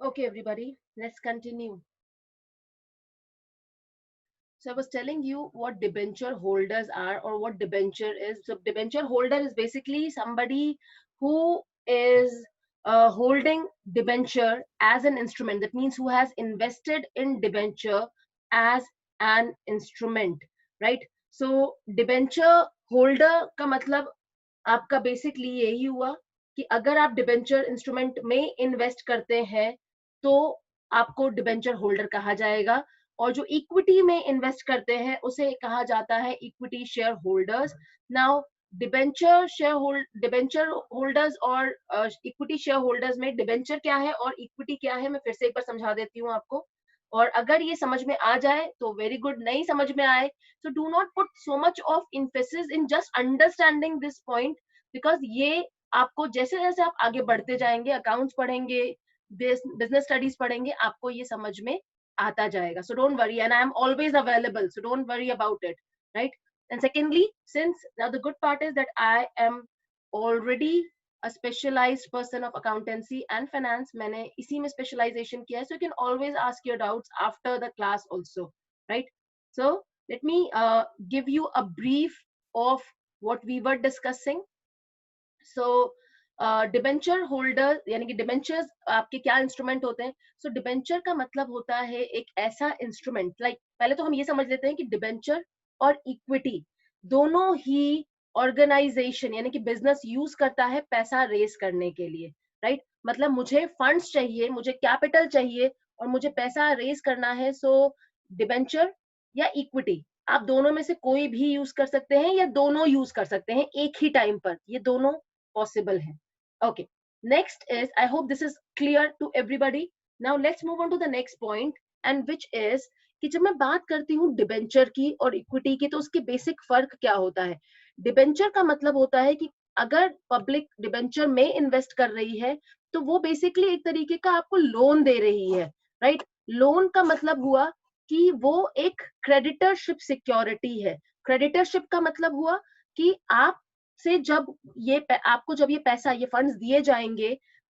Okay, everybody, let's continue. So I was telling you what debenture holders are or what debenture is. So debenture holder is basically somebody who is holding debenture as an instrument. That means who has invested in debenture as an instrument, right? So debenture holder का मतलब आपका basically यही हुआ कि अगर आप debenture instrument में invest करते हैं तो आपको डिबेंचर होल्डर कहा जाएगा, और जो इक्विटी में इन्वेस्ट करते हैं उसे कहा जाता है equity share holders. Now debenture holders और इक्विटी शेयर होल्डर्स में डिबेंचर क्या है और इक्विटी क्या है मैं फिर से एक बार समझा देती हूँ आपको. और अगर ये समझ में आ जाए तो वेरी गुड, नहीं समझ में आए so do not put so much of emphasis in just understanding this point, because ये आपको जैसे जैसे आप आगे बढ़ते जाएंगे, अकाउंट्स पढ़ेंगे, बिजनेस स्टडीज पढ़ेंगे, आपको ये समझ में आता जाएगा. So don't worry, and I am always available, so don't worry about it, right? And secondly, since now the good part is that I am already a specialized person of accountancy and finance, मैंने इसी में specialization किया है, so you can always ask your doubts after the class also, right? So let me give you a brief of what we were discussing. So debenture holder यानी कि debentures आपके क्या instrument होते हैं. सो डिबेंचर का मतलब होता है एक ऐसा इंस्ट्रूमेंट, लाइक पहले तो हम ये समझ लेते हैं कि डिबेंचर और इक्विटी दोनों ही ऑर्गेनाइजेशन यानी कि बिजनेस यूज करता है पैसा रेस करने के लिए, राइट? मतलब मुझे फंड्स चाहिए, मुझे कैपिटल चाहिए और मुझे पैसा रेस करना है. सो डिबेंचर या इक्विटी आप दोनों में से कोई भी यूज कर सकते हैं या दोनों यूज कर सकते हैं एक ही टाइम पर, ये दोनों पॉसिबल है. Okay, next is, I hope this is clear to everybody. Now let's move on to the next point, and which is कि जब मैं बात करती हूँ डिबेंचर की और इक्विटी की तो उसके बेसिक फर्क क्या होता है. डिबेंचर का मतलब होता है कि अगर पब्लिक डिबेंचर में इन्वेस्ट कर रही है तो वो बेसिकली एक तरीके का आपको लोन दे रही है, राइट? लोन का मतलब हुआ कि वो एक क्रेडिटरशिप सिक्योरिटी है. क्रेडिटरशिप का मतलब हुआ कि आप से जब ये आपको जब ये पैसा ये फंड्स दिए जाएंगे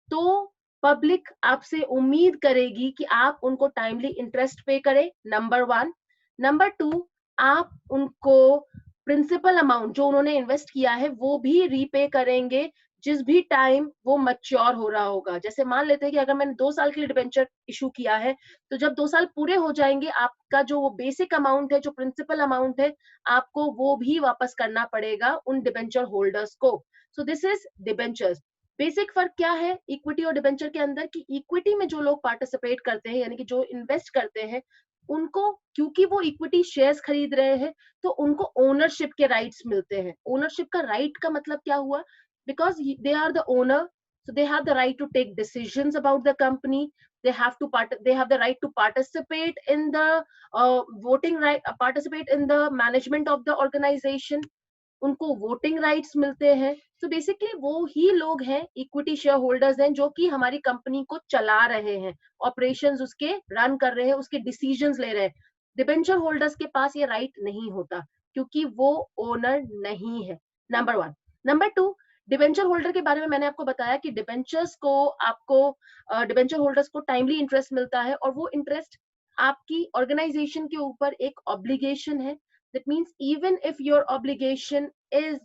तो पब्लिक आपसे उम्मीद करेगी कि आप उनको टाइमली इंटरेस्ट पे करें, नंबर वन. नंबर टू, आप उनको प्रिंसिपल अमाउंट जो उन्होंने इन्वेस्ट किया है वो भी रीपे करेंगे जिस भी टाइम वो मैच्योर हो रहा होगा. जैसे मान लेते हैं कि अगर मैंने 2 साल के लिए डिबेंचर इशू किया है तो जब 2 साल पूरे हो जाएंगे आपका जो बेसिक अमाउंट है, जो प्रिंसिपल अमाउंट है, आपको वो भी वापस करना पड़ेगा उन डिबेंचर होल्डर्स को. सो दिस इज डिबेंचर्स. बेसिक फर्क क्या है इक्विटी और डिबेंचर के अंदर कि इक्विटी में जो लोग पार्टिसिपेट करते हैं यानी कि जो इन्वेस्ट करते हैं उनको, क्योंकि वो इक्विटी शेयर्स खरीद रहे हैं तो उनको ओनरशिप के राइट्स मिलते हैं. ओनरशिप का राइट का मतलब क्या हुआ? Because they are the owner, so they have the right to take decisions about the company. They have the right to participate in the voting right, participate in the management of the organization. उनको voting rights मिलते हैं. So basically वो ही लोग हैं, equity share holders हैं, जो कि हमारी कंपनी को चला रहे हैं, ऑपरेशंस उसके रन कर रहे हैं, उसके डिसीजंस ले रहे हैं. डिबेंचर होल्डर्स के पास ये राइट नहीं होता क्योंकि वो ओनर नहीं है, number one. Number two, debenture holder के बारे में मैंने आपको बताया कि डिबेंचर्स को आपको डिबेंचर होल्डर्स को टाइमली इंटरेस्ट मिलता है और वो इंटरेस्ट आपकी ऑर्गेनाइजेशन के ऊपर एक ऑब्लिगेशन है. That means even if your obligation is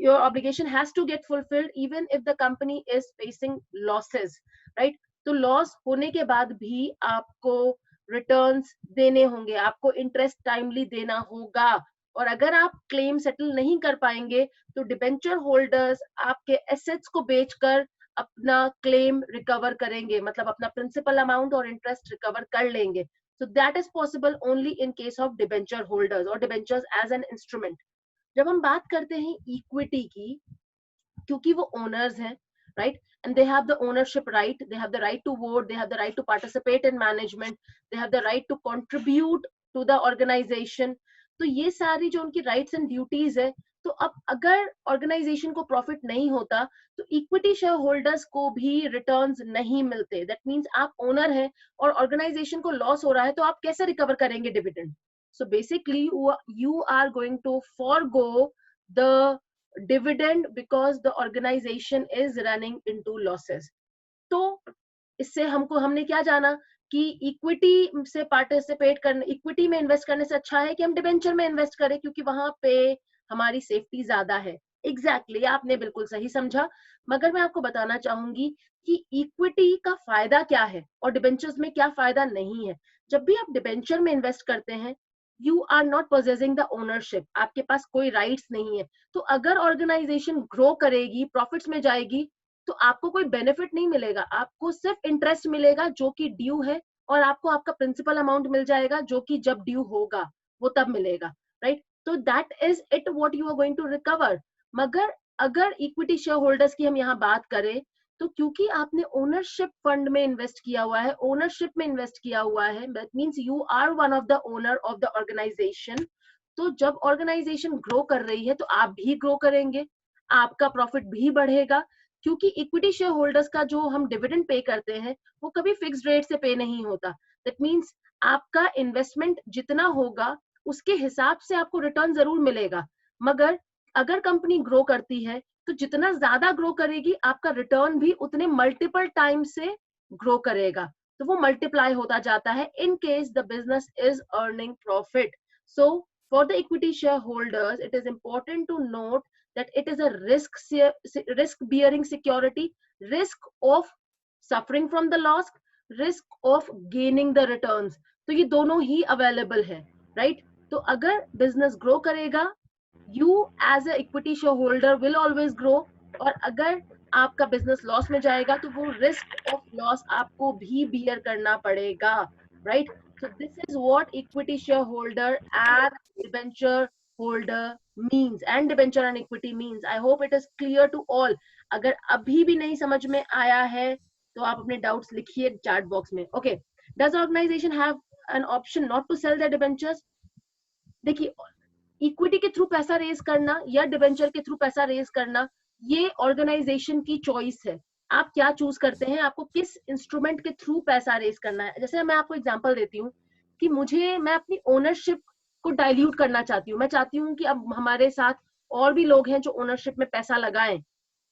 your obligation has to get fulfilled even if the company is facing losses, right? तो लॉस होने के बाद भी आपको रिटर्न्स देने होंगे, आपको इंटरेस्ट टाइमली देना होगा. और अगर आप क्लेम सेटल नहीं कर पाएंगे तो डिबेंचर होल्डर्स आपके एसेट्स को बेचकर अपना क्लेम रिकवर करेंगे, मतलब अपना प्रिंसिपल अमाउंट और इंटरेस्ट रिकवर कर लेंगे. So that is possible only in case of debenture holders or debentures as an instrument. जब हम बात करते हैं इक्विटी की, क्योंकि वो ओनर्स हैं, right? And they have the ownership right, they have the right to vote, they have the right to participate in management, they have the right to contribute to the organization. तो ये सारी जो उनकी rights and duties है, तो अब अगर organisation को प्रॉफिट नहीं होता तो इक्विटी शेयर होल्डर्स को भी रिटर्न्स नहीं मिलते. दैट मींस आप ओनर हैं और ऑर्गेनाइजेशन को लॉस हो रहा है तो आप कैसे रिकवर करेंगे dividend? So basically you are going to forgo the dividend because the organization is running into losses. तो इससे हमने क्या जाना कि इक्विटी से पार्टिसिपेट करने, इक्विटी में इन्वेस्ट करने से अच्छा है कि हम डिबेंचर में इन्वेस्ट करें, क्योंकि वहां पे हमारी सेफ्टी ज्यादा है। एग्जैक्टली आपने बिल्कुल सही समझा। मगर मैं आपको बताना चाहूंगी कि इक्विटी का फायदा क्या है और डिबेंचर्स में क्या फायदा नहीं है। जब भी आप डिबेंचर में इन्वेस्ट करते हैं, you are not possessing the ownership, आपके पास कोई राइट्स नहीं है। तो अगर ऑर्गेनाइजेशन ग्रो करेगी, प्रॉफिट्स में जाएगी, तो आपको कोई बेनिफिट नहीं मिलेगा, आपको सिर्फ इंटरेस्ट मिलेगा जो कि ड्यू है, और आपको आपका प्रिंसिपल अमाउंट मिल जाएगा जो कि जब ड्यू होगा वो तब मिलेगा, राइट। तो that is it what you are going to recover. मगर अगर इक्विटी शेयर होल्डर्स की हम यहाँ बात करें, तो क्योंकि आपने ओनरशिप फंड में इन्वेस्ट किया हुआ है, ओनरशिप में इन्वेस्ट किया हुआ है, that means you are one of the owner of the organisation. तो जब ऑर्गेनाइजेशन ग्रो कर रही है तो आप भी ग्रो करेंगे, आपका प्रॉफिट भी बढ़ेगा, क्योंकि इक्विटी शेयर होल्डर्स का जो हम डिविडेंड पे करते हैं वो कभी फिक्स्ड रेट से पे नहीं होता। दैट मीन्स आपका इन्वेस्टमेंट जितना होगा उसके हिसाब से आपको रिटर्न जरूर मिलेगा। मगर अगर कंपनी ग्रो करती है तो जितना ज्यादा ग्रो करेगी आपका रिटर्न भी उतने मल्टीपल टाइम से ग्रो करेगा, तो वो मल्टीप्लाई होता जाता है in case the business is earning profit. So for the equity share holders it is important to note that it is a risk bearing security, risk of suffering from the loss, risk of gaining the returns। तो ये दोनों ही available है, right. तो अगर business grow करेगा, you as a equity share holder will always grow, और अगर आपका बिजनेस लॉस में जाएगा तो वो रिस्क ऑफ लॉस आपको भी बियर करना पड़ेगा, right. So this is what equity share holder and debenture holder means, and debenture and equity means. I hope it is clear to all. अगर अभी भी नहीं समझ में आया है तो आप अपने डाउट्स लिखिए चैट बॉक्स में। Okay, does organisation have an option not to sell their debentures? देखिए, इक्विटी के थ्रू पैसा रेज करना या डिबेंचर के थ्रू पैसा रेज करना, ये ऑर्गेनाइजेशन की चॉइस है। आप क्या चूज करते हैं, आपको किस इंस्ट्रूमेंट के थ्रू पैसा रेज करना है। जैसे मैं आपको एग्जांपल देती हूँ कि मैं अपनी ओनरशिप को डाइल्यूट करना चाहती हूँ, मैं चाहती हूँ कि अब हमारे साथ और भी लोग हैं जो ओनरशिप में पैसा लगाएं,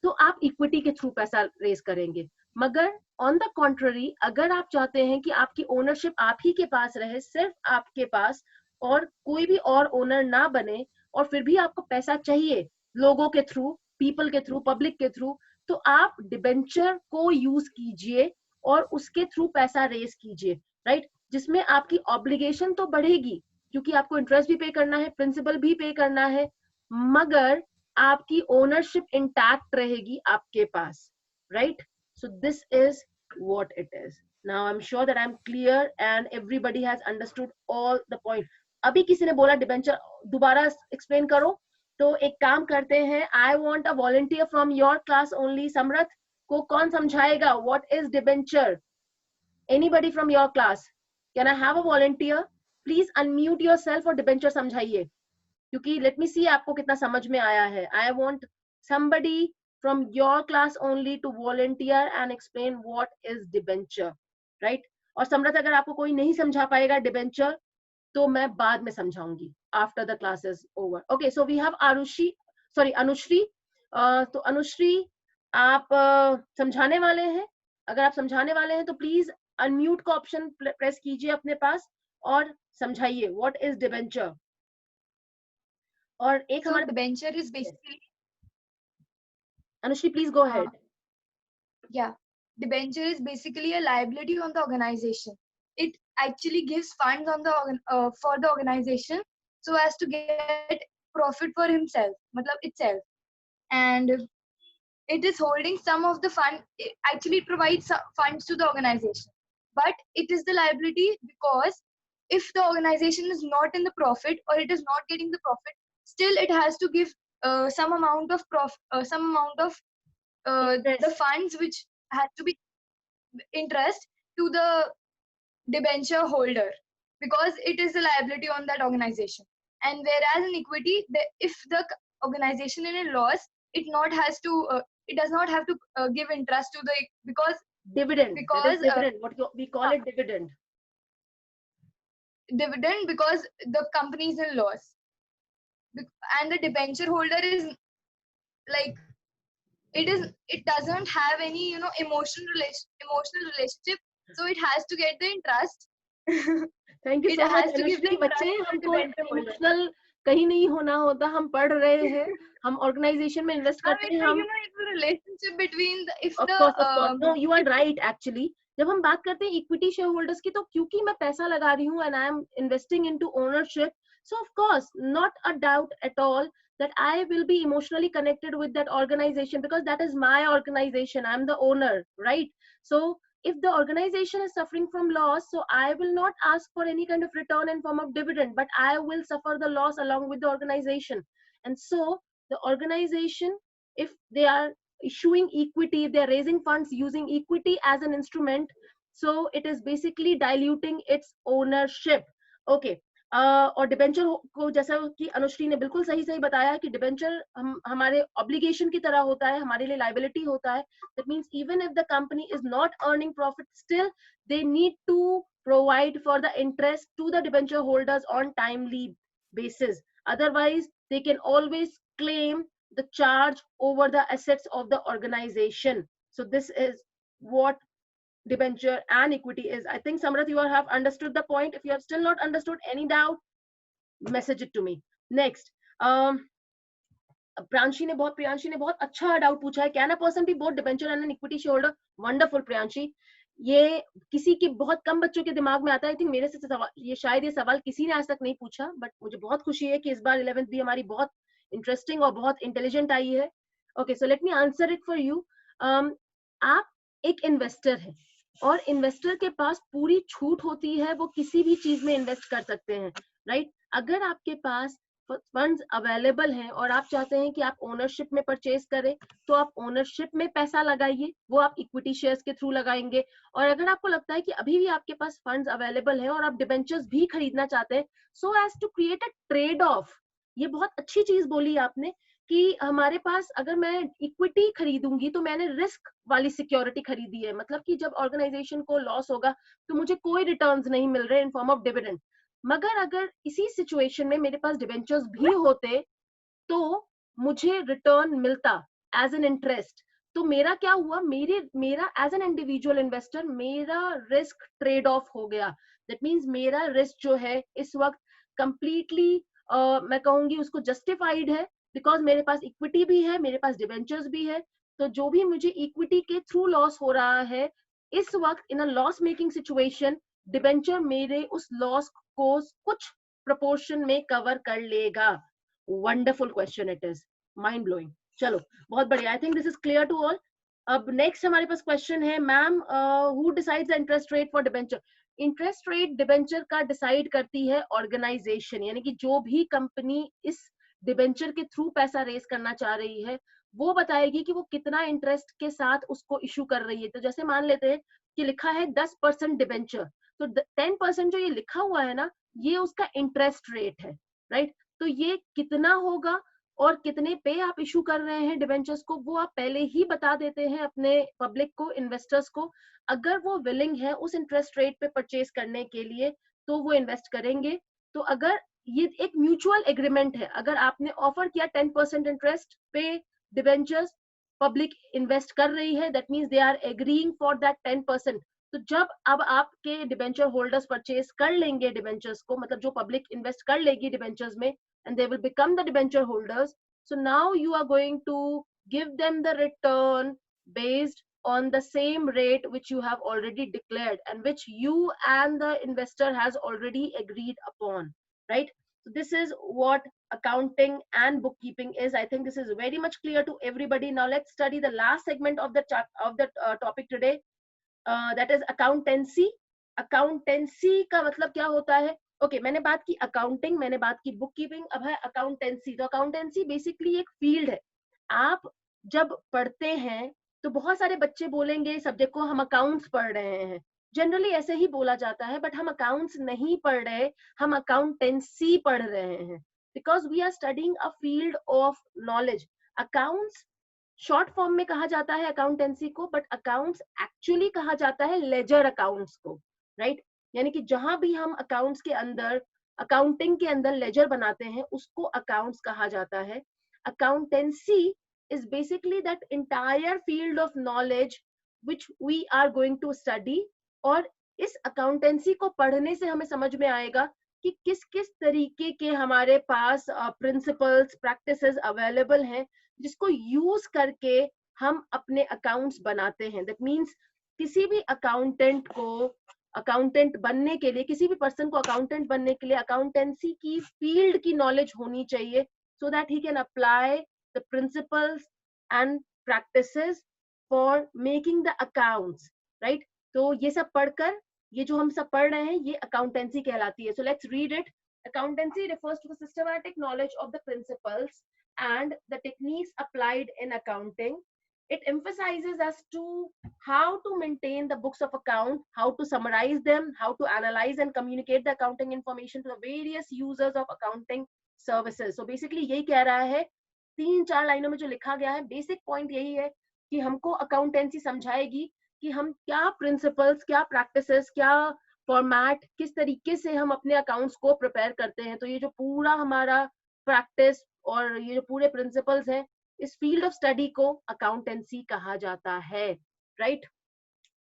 तो आप इक्विटी के थ्रू पैसा रेज करेंगे। मगर ऑन द कॉन्ट्ररी, अगर आप चाहते हैं कि आपकी ओनरशिप आप ही के पास रहे, सिर्फ आपके पास, और कोई भी और ओनर ना बने, और फिर भी आपको पैसा चाहिए लोगों के थ्रू, पीपल के थ्रू, पब्लिक के थ्रू, तो आप डिबेंचर को यूज कीजिए और उसके थ्रू पैसा रेज कीजिए, राइट। जिसमें आपकी ऑब्लिगेशन तो बढ़ेगी क्योंकि आपको इंटरेस्ट भी पे करना है, प्रिंसिपल भी पे करना है, मगर आपकी ओनरशिप इंटैक्ट रहेगी आपके पास, right. So this is what it is. Now I'm sure that I'm clear and everybody has understood all the point. अभी किसी ने बोला डिबेंचर दोबारा एक्सप्लेन करो, तो एक काम करते हैं, I want a volunteer from your class only. Samarth को कौन समझाएगा what is debenture? Anybody from your class? Can I have a volunteer? Please unmute yourself और डिबेंचर समझाइए, क्योंकि लेट मी सी आपको कितना समझ में आया है। I want somebody from your class only to volunteer and explain what is debenture, right? और समरथ, अगर आपको कोई नहीं समझा पाएगा डिबेंचर तो मैं बाद में समझाऊंगी after the class is over. Okay, so we have Arushi, sorry Anushri. तो अनुश्री, आप समझाने वाले हैं? अगर आप समझाने वाले हैं तो प्लीज अनम्यूट का ऑप्शन प्रेस कीजिए अपने पास और समझाइए व्हाट इज डिबेंचर। और एक हमारे debenture is basically Anushree please go ahead. yeah, debenture is basically a liability on the organization. It actually gives funds on the for the organization so as to get profit for himself, matlab itself, and it is holding some of the fund. It actually provides funds to the organization, but it is the liability because if the organization is not in the profit or it is not getting the profit, still it has to give some amount of some amount of the funds which has to be interest to the debenture holder, because it is a liability on that organization. And whereas in equity, if the organization in a loss, it does not have to give interest to the, because dividend, because dividend, what we call it, dividend because the company is in loss, and the debenture holder is like it doesn't have any emotional relationship, so it has to get the interest. Thank you It so much has to give the Anushree. बच्चे, interest to the हमको debenture holder. Emotional कहीं नहीं होना होता, हम पढ़ रहे हैं, हम ऑर्गेनाइजेशन में इन्वेस्ट करते हैं, हम It's a relationship between the if of the course no you are if right actually. जब हम बात करते हैं इक्विटी शेयर होल्डर्स की, तो क्योंकि मैं पैसा लगा रही हूँ and I am investing into ownership, so of course not a doubt at all that I will be emotionally connected with that organization because that is my organization. I'm the owner, right? So if the organization is suffering from loss, so I will not ask for any kind of return in form of dividend, but I will suffer the loss along with the organization. And so the organization, if they are issuing equity, if they are raising funds using equity as an instrument, so it is basically diluting its ownership. Okay. और debenture को, जैसा कि अनुश्री ने बिल्कुल सही सही बताया कि डिबेंचर हमारे ऑब्लिगेशन की तरह होता है, हमारे लिए लाइबिलिटी होता है। That means even if the company is not earning profit, still they need to provide for the interest to the debenture holders on timely basis. Otherwise they can always claim the charge over the assets of the organization. So this is what debenture and equity is. I think Samrat, you have understood the point. If you have still not understood, any doubt, message it to me. Next, Priyanshi ने बहुत अच्छा doubt पूछा है, can a person be both debenture and an equity share holder? Wonderful Priyanshi, ये किसी के बहुत कम बच्चों के दिमाग में आता है। आई थिंक मेरे से सवाल, ये शायद ये सवाल किसी ने आज तक नहीं पूछा, बट मुझे बहुत खुशी है कि इस बार 11th भी हमारी बहुत इंटरेस्टिंग और बहुत इंटेलिजेंट आई है। Okay, so let me answer it for you. आप एक इन्वेस्टर है और इन्वेस्टर के पास पूरी छूट होती है, वो किसी भी चीज में इन्वेस्ट कर सकते हैं, राइट? अगर आपके पास फंड्स अवेलेबल हैं और आप चाहते हैं कि आप ओनरशिप में परचेज करें, तो आप ओनरशिप में पैसा लगाइए, वो आप इक्विटी शेयर्स के थ्रू लगाएंगे। और अगर आपको लगता है कि अभी भी आपके पास फंड्स अवेलेबल हैं और आप डिबेंचर्स भी खरीदना चाहते हैं, so as to create a trade off, ये बहुत अच्छी चीज बोली आपने कि हमारे पास अगर मैं इक्विटी खरीदूंगी तो मैंने रिस्क वाली सिक्योरिटी खरीदी है, मतलब कि जब ऑर्गेनाइजेशन को लॉस होगा तो मुझे कोई रिटर्न्स नहीं मिल रहे इन फॉर्म ऑफ डिविडेंड। मगर अगर इसी सिचुएशन में मेरे पास डिबेंचर्स भी होते तो मुझे रिटर्न मिलता एज एन इंटरेस्ट। तो मेरा क्या हुआ, मेरा एज एन इंडिविजुअल इन्वेस्टर मेरा रिस्क ट्रेड ऑफ हो गया। दैट मींस मेरा रिस्क जो है इस वक्त कंप्लीटली मैं कहूंगी उसको जस्टिफाइड है, बिकॉज मेरे पास इक्विटी भी है, मेरे पास डिबेंचर्स भी है। तो जो भी मुझे इक्विटी के थ्रू लॉस हो रहा है इस वक्त in a loss making situation, debenture मेरे उस लॉस को कुछ प्रोपोर्शन में कवर कर लेगा। Wonderful question it is, mind blowing. चलो बहुत बढ़िया, I think this is clear to all. अब नेक्स्ट हमारे पास क्वेश्चन है, ma'am who decides the interest rate for debenture? Interest rate debenture का डिसाइड करती है ऑर्गेनाइजेशन, यानी कि जो भी कंपनी इस डिबेंचर के थ्रू पैसा रेज करना चाह रही है वो बताएगी कि वो कितना इंटरेस्ट के साथ उसको इशू कर रही है। तो जैसे मान लेते हैं कि लिखा है 10% डिबेंचर, तो 10% जो ये लिखा हुआ है ना, ये उसका इंटरेस्ट रेट है, राइट? तो ये कितना होगा और कितने पे आप इशू कर रहे हैं डिबेंचर्स को, वो आप पहले ही बता देते हैं अपने पब्लिक को, इन्वेस्टर्स को। अगर वो विलिंग है उस इंटरेस्ट रेट पे परचेज करने के लिए तो वो इन्वेस्ट करेंगे। तो अगर ये एक म्यूचुअल एग्रीमेंट है, अगर आपने ऑफर किया 10% इंटरेस्ट पे डिबेंचर्स, पब्लिक इन्वेस्ट कर रही है, that means they are agreeing for that 10%। तो जब अब आपके डिबेंचर होल्डर्स परचेज कर लेंगे डिबेंचर्स को, मतलब जो पब्लिक इन्वेस्ट कर लेगी डिबेंचर्स में, and they will become the debenture holders, so now you are going to give them the return based on the same rate which you have already declared and which you and the investor has already agreed upon, right? So this is what accounting and bookkeeping is. I think this is very much clear to everybody. Now let's study the last segment of the topic today, that is accountancy. Accountancy का मतलब क्या होता है? Okay, मैंने बात की accounting, मैंने बात की बुक कीपिंग, अब है अकाउंटेंसी। तो अकाउंटेंसी बेसिकली एक फील्ड है। आप जब पढ़ते हैं तो बहुत सारे बच्चे बोलेंगे सब्जेक्ट को हम अकाउंट्स पढ़ रहे हैं, जनरली ऐसे ही बोला जाता है, बट हम अकाउंट्स नहीं पढ़ रहे, हम अकाउंटेंसी पढ़ रहे हैं, because we are studying a field of knowledge. Accounts short form में कहा जाता है अकाउंटेंसी को, बट अकाउंट्स एक्चुअली कहा जाता है लेजर अकाउंट्स को, राइट? यानी कि जहां भी हम अकाउंट्स के अंदर, अकाउंटिंग के अंदर लेजर बनाते हैं उसको अकाउंट्स कहा जाता है। Accountancy is basically that entire field of knowledge which we are going to study. और इस accountancy को पढ़ने से हमें समझ में आएगा कि किस किस तरीके के हमारे पास प्रिंसिपल्स प्रैक्टिसेस अवेलेबल हैं जिसको यूज करके हम अपने अकाउंट्स बनाते हैं. दैट मीन्स किसी भी अकाउंटेंट को अकाउंटेंट बनने के लिए, किसी भी पर्सन को अकाउंटेंट बनने के लिए अकाउंटेंसी की फील्ड की नॉलेज होनी चाहिए, so that he can apply the principles and practices for making the accounts, right. तो ये सब पढ़कर, ये जो हम सब पढ़ रहे हैं, ये अकाउंटेंसी कहलाती है. So let's read it. Accountancy refers to the systematic knowledge of the principles and the techniques applied in accounting. It emphasizes as to how to maintain the books of account, how to summarize them, how to analyze and communicate the accounting information to the various users of accounting services. So basically यही कह रहा है, 3-4 लाइनों में जो लिखा गया है, बेसिक पॉइंट यही है कि हमको अकाउंटेंसी समझाएगी कि हम क्या प्रिंसिपल्स, क्या प्रैक्टिसेस, क्या फॉर्मेट, किस तरीके से हम अपने अकाउंट्स को प्रिपेयर करते हैं. तो ये जो पूरा हमारा प्रैक्टिस और ये जो पूरे प्रिंसिपल्स हैं, इस फील्ड ऑफ स्टडी को अकाउंटेंसी कहा जाता है, राइट.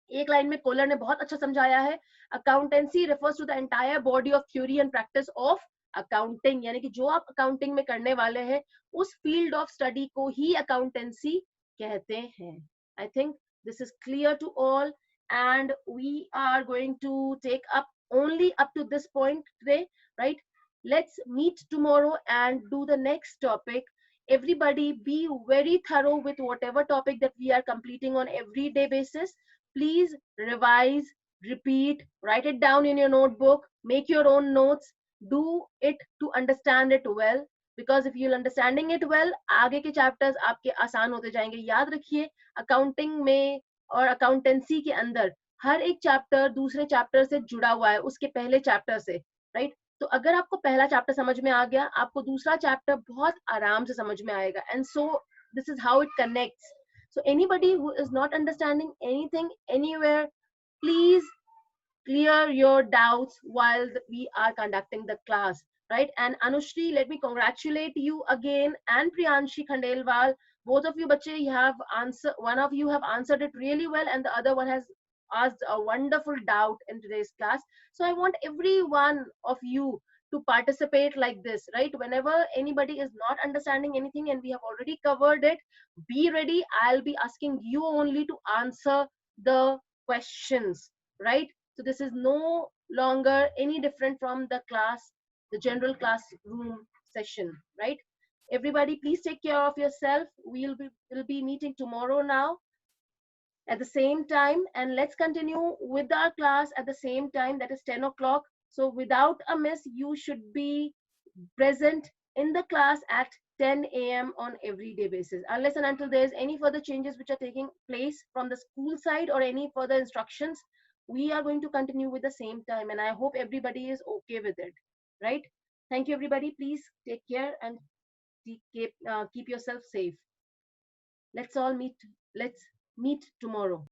एक लाइन में कोलर ने बहुत अच्छा समझाया है. Accountancy refers to the entire body of theory and practice of accounting, यानी कि जो आप अकाउंटिंग में करने वाले हैं उस फील्ड ऑफ स्टडी को ही अकाउंटेंसी कहते हैं. I think this is clear to all, and we are going to take up only up to this point today, right. Let's meet tomorrow and do the next topic. Everybody be very thorough with whatever topic that we are completing on everyday basis. Please revise, repeat, write it down in your notebook, make your own notes, do it to understand it well, because if you're understanding it well, आगे के chapters आपके आसान होते जाएंगे. याद रखिए, accounting में और अकाउंटेंसी के अंदर हर एक चैप्टर दूसरे चैप्टर से जुड़ा हुआ है, उसके पहले चैप्टर से, राइट. तो अगर आपको पहला चैप्टर समझ में आ गया, आपको दूसरा चैप्टर बहुत आराम से समझ में आएगा. And so this is how it connects. So anybody who is not understanding anything anywhere, please clear your doubts while we are conducting the class, right. And Anushri, let me congratulate you again, and Priyanshi Khandelwal, both of you bache, you have answered, one of you have answered it really well and the other one has asked a wonderful doubt in today's class. So I want every one of you to participate like this, right. Whenever anybody is not understanding anything and we have already covered it, be ready. I'll be asking you only to answer the questions, right. So this is no longer any different from the class, the general classroom session, right. Everybody, please take care of yourself. We'll be meeting tomorrow now at the same time, and let's continue with our class at the same time, that is 10 o'clock. So without a miss, you should be present in the class at 10 a.m. on everyday basis, unless and until there's any further changes which are taking place from the school side or any further instructions. We are going to continue with the same time, and I hope everybody is okay with it, right. Thank you, everybody. Please take care and keep yourself safe. Let's meet tomorrow.